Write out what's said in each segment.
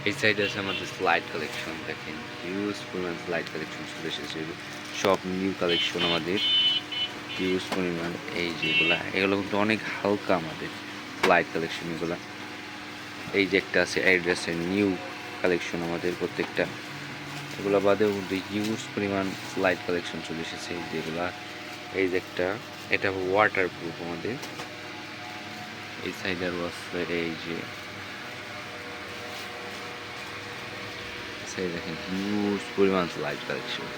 এই সাইডে আছে আমাদের স্লাইড কালেকশন। দেখেন হিউজ পরিমাণ স্লাইড কালেকশন চলে এসেছে, সব নিউ কালেকশন আমাদের হিউজ পরিমাণ। এই যেগুলা এগুলো কিন্তু অনেক হালকা আমাদের স্লাইড কালেকশন এগুলা। এই যে একটা আছে অ্যাড্রেসের নিউ কালেকশন আমাদের প্রত্যেকটা। এগুলো বাদেও কিন্তু হিউজ পরিমাণ স্লাইড কালেকশন চলে এসেছে যেগুলা। এই যে একটা, এটা ওয়াটার প্রুফ আমাদের। এই সাইডে আরও আছে এই যে সাইডে দেখেন হিউজ পরিমাণ স্লাইড কালেকশন।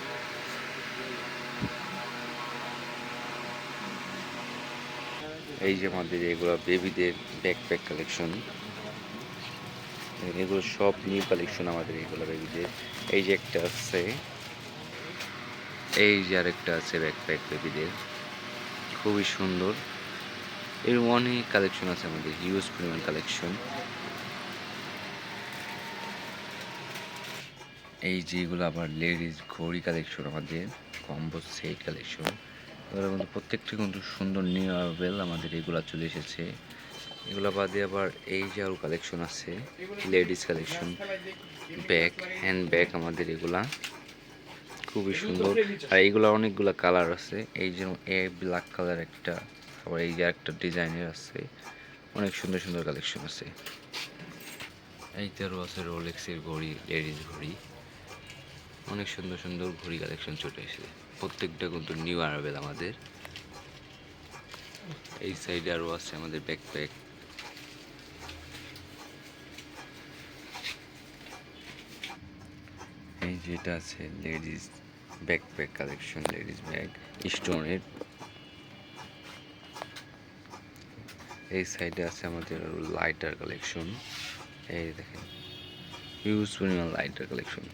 এই যে আমাদের এগুলো বেবিদের ব্যাকপ্যাক কালেকশন, এগুলো সব নিউ কালেকশন আমাদের এগুলো বেবিদের। এই যে একটা আছে, এই যে আরেকটা আছে ব্যাকপ্যাক বেবিদের, খুবই সুন্দর। এর অনেক কালেকশন আছে আমাদের, হিউজ পরিমাণ কালেকশন। এই যেগুলো আবার লেডিস ঘড়ি কালেকশন আমাদের, কম্বো সেট কালেকশন। এগুলো কিন্তু প্রত্যেকটি কিন্তু সুন্দর নিউ অ্যাভেল আমাদের এগুলা চলে এসেছে। এগুলো বাদে আবার এই যে আরও কালেকশন আছে ladies collection, bag, hand bag আমাদের এগুলা খুবই সুন্দর। আর এইগুলো অনেকগুলো কালার আছে, এই যে ব্ল্যাক কালার একটা, আবার এই যে একটা ডিজাইনের আছে, অনেক সুন্দর সুন্দর কালেকশন আছে। এইটারও আছে রোলেক্সের ঘড়ি, লেডিস ঘড়ি, অনেক সুন্দর সুন্দর ঘড়ি কালেকশন চলে এসেছে, প্রত্যেকটা কিন্তু নিউ অ্যারাইভেল আমাদের। এই সাইডে আরও আছে আমাদের ব্যাকপ্যাক। এই যেটা আছে ladies backpack collection, ladies bag স্টোনের। এই সাইডে আছে আমাদের লাইটার কালেকশন। এই দেখেন হিউজ পরিমাণ লাইটার কালেকশন।